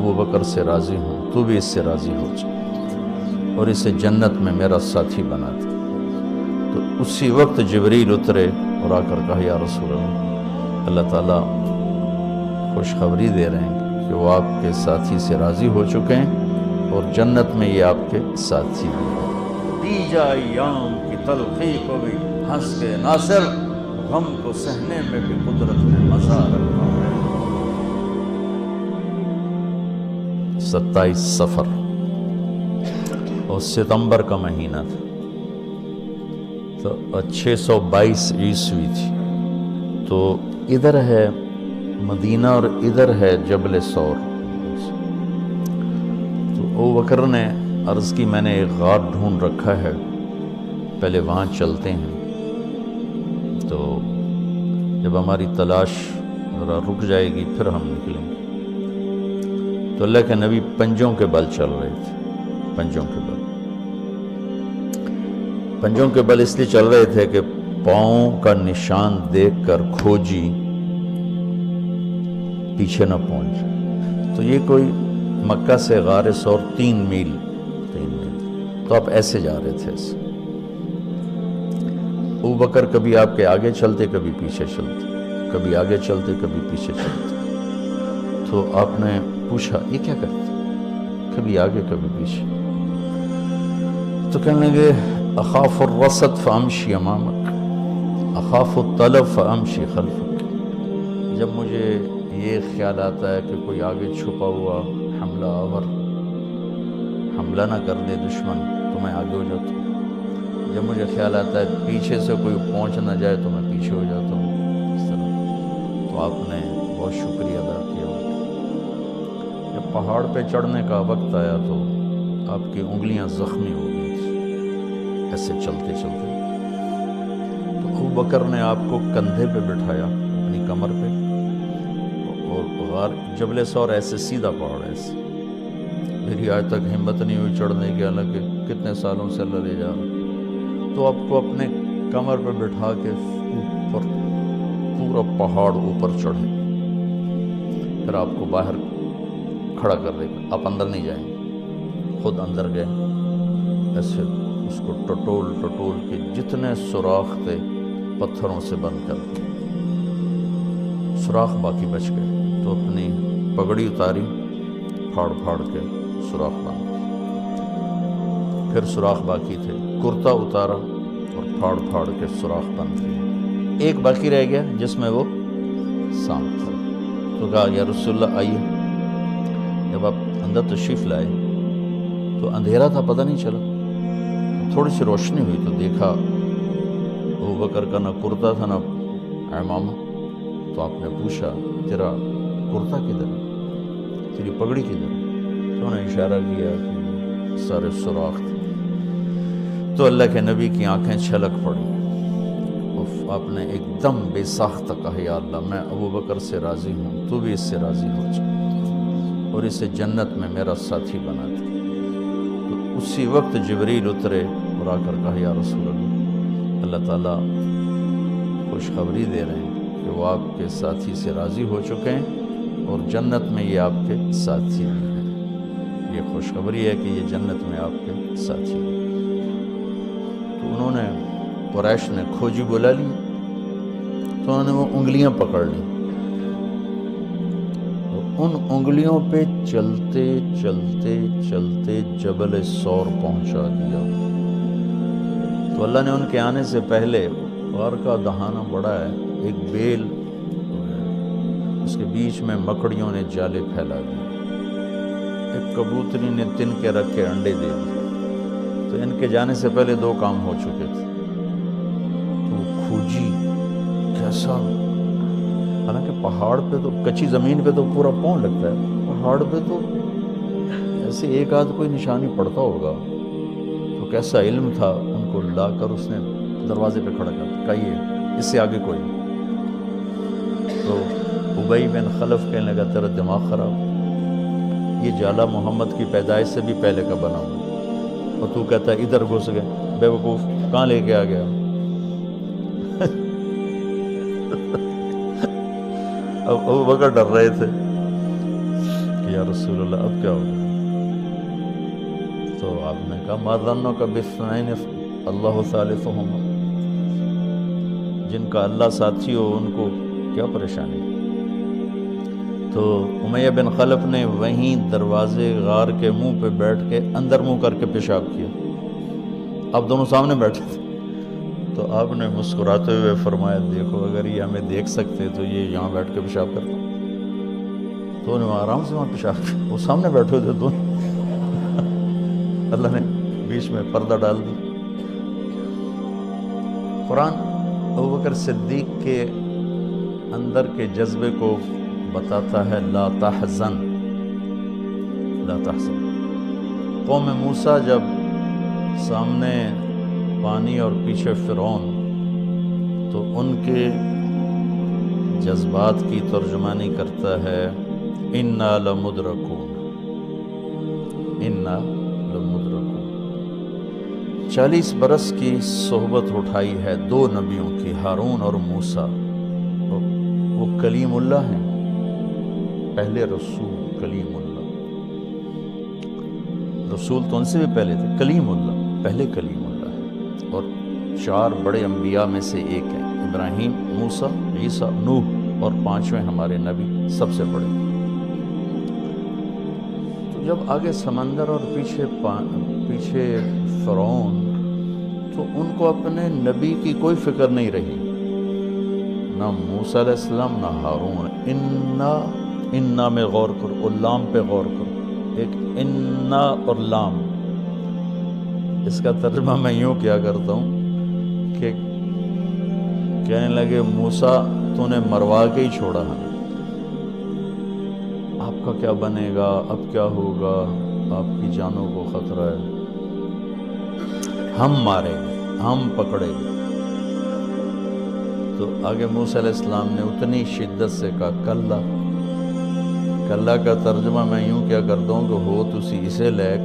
ابو بکر سے راضی ہوں، تو بھی اس سے راضی ہو جا اور اسے جنت میں میرا ساتھی بنا دے۔ تو اسی وقت جبریل اترے اور آ کر کہا یا رسول اللہ تعالیٰ خوشخبری دے رہے ہیں کہ وہ آپ کے ساتھی سے راضی ہو چکے ہیں اور جنت میں یہ آپ کے ساتھی بھی ہیں۔ دی جا ایام کی تلخی کو بھی ہنس کے ناصر، غم کو سہنے میں بھی قدرت نے مزہ رکھا ہے۔ 27 صفر اور ستمبر کا مہینہ تھا، تو 622 عیسوی تھی۔ تو ادھر ہے مدینہ اور ادھر ہے جبل ثور۔ تو ابو بکر نے عرض کی میں نے ایک غار ڈھونڈ رکھا ہے، پہلے وہاں چلتے ہیں، تو جب ہماری تلاش ذرا رک جائے گی پھر ہم نکلیں گے۔ تو اللہ کے نبی پنجوں کے بل چل رہے تھے، پنجوں کے بل، پنجوں کے بل اس لیے چل رہے تھے کہ پاؤں کا نشان دیکھ کر کھوجی پیچھے نہ پہنچ۔ تو یہ کوئی مکہ سے غار ثور 3 میل، تو آپ ایسے جا رہے تھے ایسے۔ ابو بکر کبھی آپ کے آگے چلتے کبھی پیچھے چلتے، کبھی آگے چلتے کبھی پیچھے چلتے۔ تو آپ نے پوچھا یہ کیا کرتے؟ کبھی آگے کبھی پیچھے۔ تو کہنے لگے اخاف الرصد فامشی امامک، اخاف الطلب فامشی خلفک۔ جب مجھے یہ خیال آتا ہے کہ کوئی آگے چھپا ہوا حملہ آور حملہ نہ کر دے دشمن تو میں آگے ہو جاتا ہوں، جب مجھے خیال آتا ہے پیچھے سے کوئی پہنچ نہ جائے تو میں پیچھے ہو جاتا ہوں، اس طرح۔ تو آپ نے بہت شکریہ ادا کیا۔ جب پہاڑ پہ چڑھنے کا وقت آیا تو آپ کی انگلیاں زخمی ہو گئی تھی ایسے چلتے چلتے۔ تو ابو بکر نے آپ کو کندھے پہ بٹھایا اپنی کمر پہ، اور غار جبل ثور ایسے سیدھا پہاڑ ایسے، میری آج تک ہمت نہیں ہوئی چڑھنے کی، حالانکہ کتنے سالوں سے اللہ لے جا رہا۔ تو آپ کو اپنے کمر پہ بٹھا کے اوپر پورا پہاڑ اوپر چڑھے، پھر آپ کو باہر کھڑا کر دے گا، آپ اندر نہیں جائیں گے، خود اندر گئے، ایسے اس کو ٹٹول ٹٹول کے جتنے سوراخ تھے پتھروں سے بند کر دیے، سوراخ باقی بچ گئے۔ تو اپنی پگڑی اتاری، پھاڑ پھاڑ کے سوراخ بند کیے، پھر سوراخ باقی تھے، کرتا اتارا اور پھاڑ پھاڑ کے سوراخ بند کیے۔ ایک باقی رہ گیا جس میں وہ سانپ تھا۔ تو کہا یا رسول اللہ آئیے۔ جب آپ اندر تشریف لائے تو اندھیرا تھا، پتہ نہیں چلا، تھوڑی سی روشنی ہوئی تو دیکھا ابو بکر کا نہ کرتا تھا نہ عمامہ۔ تو آپ نے پوچھا تیرا کرتا کدھر ہے، تیری پگڑی کدھر ہے؟ تو انہوں نے اشارہ کیا کہ سارے سوراخ تھے۔ تو اللہ کے نبی کی آنکھیں چھلک پڑی، آپ نے ایک دم بے ساختہ کہا یا اللہ میں ابو بکر سے راضی ہوں، تو بھی اس سے راضی ہو جا اور اسے جنت میں میرا ساتھی بنا دے۔ تو اسی وقت جبریل اترے اور آ کر کہا یا رسول اللہ تعالیٰ خوشخبری دے رہے ہیں کہ وہ آپ کے ساتھی سے راضی ہو چکے ہیں اور جنت میں یہ آپ کے ساتھی بھی ہیں۔ یہ خوشخبری ہے کہ یہ جنت میں آپ کے ساتھی ہیں۔ تو انہوں نے قریش نے کھوجی بلا لی، تو انہوں نے وہ انگلیاں پکڑ لی، ان انگلیوں پہ چلتے چلتے چلتے جبل ثور پہنچا دیا۔ تو اللہ نے ان کے آنے سے پہلے غار کا دہانہ بڑا ہے، ایک بیل اس کے بیچ میں مکڑیوں نے جالے پھیلا دیے، ایک کبوتری نے تن کے رکھ کے انڈے دے دیے۔ تو ان کے جانے سے پہلے 2 کام ہو چکے تھے۔ تو کھوجی کیسا، حالانکہ پہاڑ پہ تو کچی زمین پہ تو پورا پاؤں لگتا ہے، پہاڑ پہ تو ایسے ایک آدھ کوئی نشانی پڑتا ہوگا۔ تو کیسا علم تھا، ان کو لا کر اس نے دروازے پہ کھڑا کر دیا، کہیے اس سے آگے کوئی نہیں۔ تو ابی بن خلف کہنے لگا تیرا دماغ خراب، یہ جالا محمد کی پیدائش سے بھی پہلے کا بنا ہوا، اور تو کہتا ہے ادھر گھس گئے، بے وقوف کہاں لے کے آ گیا؟ اب ابو بکر ڈر رہے تھے کہ کہ یا رسول اللہ اب کیا ہوگا؟ تو آپ نے کہا ما ظنک باثنین اللہ ثالثہما، جن کا اللہ ساتھی ہو ان کو کیا پریشانی؟ تو امیہ بن خلف نے وہیں دروازے غار کے منہ پہ بیٹھ کے اندر منہ کر کے پیشاب کیا. اب دونوں سامنے بیٹھے تھے. تو آپ نے مسکراتے ہوئے فرمایا دیکھو اگر یہ ہمیں دیکھ سکتے تو یہ یہاں بیٹھ کے پیشاب کرتا. تو انہوں نے آرام سے وہاں پیشاب کیا. وہ سامنے بیٹھے ہوئے تھے دونوں. اللہ نے بیچ میں پردہ ڈال دی. قرآن ابوبکر صدیق کے اندر کے جذبے کو بتاتا ہے. لا تحزن لا تحزن. قوم موسیٰ جب سامنے پانی اور پیچھے فرعون، تو ان کے جذبات کی ترجمانی کرتا ہے انا لمدرکون، انا لمدرکون. 40 برس کی صحبت اٹھائی ہے دو نبیوں کی، ہارون اور موسیٰ. وہ کلیم اللہ ہیں، پہلے رسول کلیم اللہ. رسول تو ان سے بھی پہلے تھے، کلیم اللہ پہلے کلیم اللہ ہے. اور 4 بڑے انبیاء میں سے ایک ہیں، ابراہیم، موسیٰ، عیسیٰ، نوح، اور 5ویں ہمارے نبی سب سے بڑے. تو جب آگے سمندر اور پیچھے فرعون، تو ان کو اپنے نبی کی کوئی فکر نہیں رہی، نہ موسیٰ علیہ السلام نہ ہارون. انا میں غور کرو اور لام پہ غور کرو. ایک انا اور لام، اس کا ترجمہ میں یوں کیا کرتا ہوں کہ کہنے لگے موسیٰ تو نے مروا کے ہی چھوڑا ہمیں، آپ کا کیا بنے گا، اب کیا ہوگا، آپ کی جانوں کو خطرہ ہے، ہم ماریں گے، ہم پکڑیں گے. تو آگے موسیٰ علیہ السلام نے اتنی شدت سے کہا کلا. کلا کا ترجمہ میں یوں کیا کرتا ہوں کہ ہو تسی اسے لیک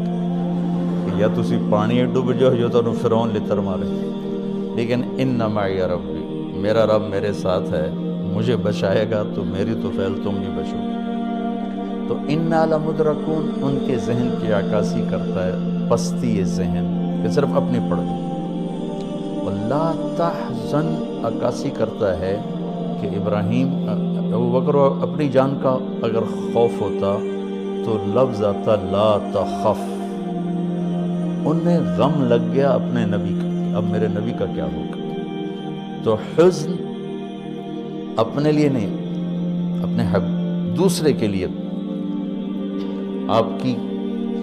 کہ یا تسی پانی ڈوب جاؤ یا تو فرعون لتر مارے، لیکن ان معی ربی، میرا رب میرے ساتھ ہے، مجھے بچائے گا تو میری تو فعل تم بھی بچو. تو انا لمدرکون ان کے ذہن کی عکاسی کرتا ہے، پستی ذہن کہ صرف اپنی پڑ گئی. لا تحزن عکاسی کرتا ہے کہ ابراہیم ابوبکر اپنی جان کا اگر خوف ہوتا تو لفظ آتا لا تخف. انہیں غم لگ گیا اپنے نبی کا، اب میرے نبی کا کیا ہوگا. تو حزن اپنے لیے نہیں، اپنے حق دوسرے کے لیے. آپ کی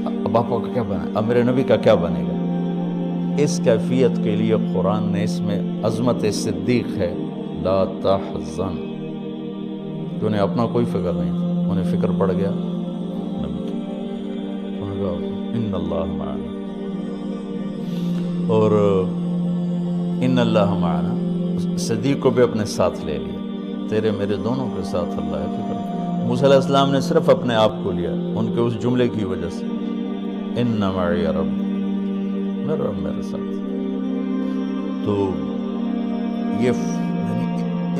اب آپ کا کیا بنا، اب میرے نبی کا کیا بنے گا. اس کیفیت کے لیے قرآن نے اس میں عظمت صدیق ہے. لا تحزن، کہ انہیں اپنا کوئی فکر نہیں تھا، انہیں فکر پڑ گیا نبی کی. انہوں نے کہا ان اللہ معنا، اور ان اللہ معنا صدیق کو بھی اپنے ساتھ لے لیا. تیرے میرے دونوں کے ساتھ اللہ ہے، فکر. موسیٰ علیہ السلام نے صرف اپنے آپ کو لیا ان کے اس جملے کی وجہ سے، ان معی رب، میرا رب میرے ساتھ. تو یہ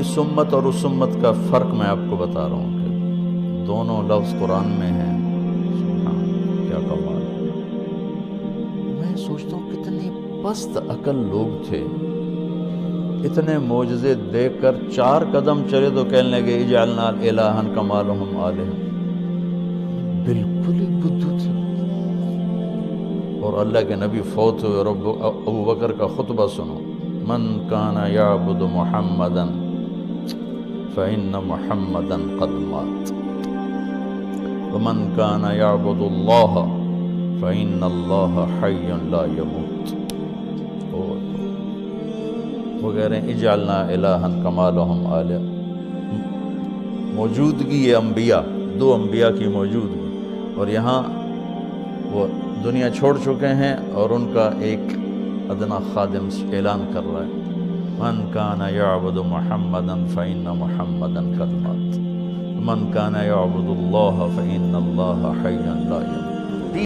اس امت اور اس امت کا فرق میں آپ کو بتا رہا ہوں کہ دونوں لفظ قرآن میں ہیں. سبحان، کیا کمال. میں سوچتا ہوں کتنی پست عقل لوگ تھے، اتنے معجزے دیکھ کر 4 قدم چلے تو کہنے لگے اجعلنا الہا کما لہم آلہہ. بالکل ہی بدھو تھے. اور اللہ کے نبی فوت ہوئے. اور ابو بکر کا خطبہ سنو، من کان یعبد محمدا فإن محمدا قد مات ومن کان یعبد اللہ فإن اللہ حی لا يموت. وہ کہہ رہے ہیں اجعلنا الہا کما لہم آلہہ. موجودگی یہ انبیاء، 2 انبیاء کی موجودگی، اور یہاں وہ دنیا چھوڑ چکے ہیں اور ان کا ایک ادنا خادم اعلان کر رہا ہے من کان یعبد محمدا فإن محمدا قد مات من کان یعبد اللہ فإن اللہ حی لا یموت.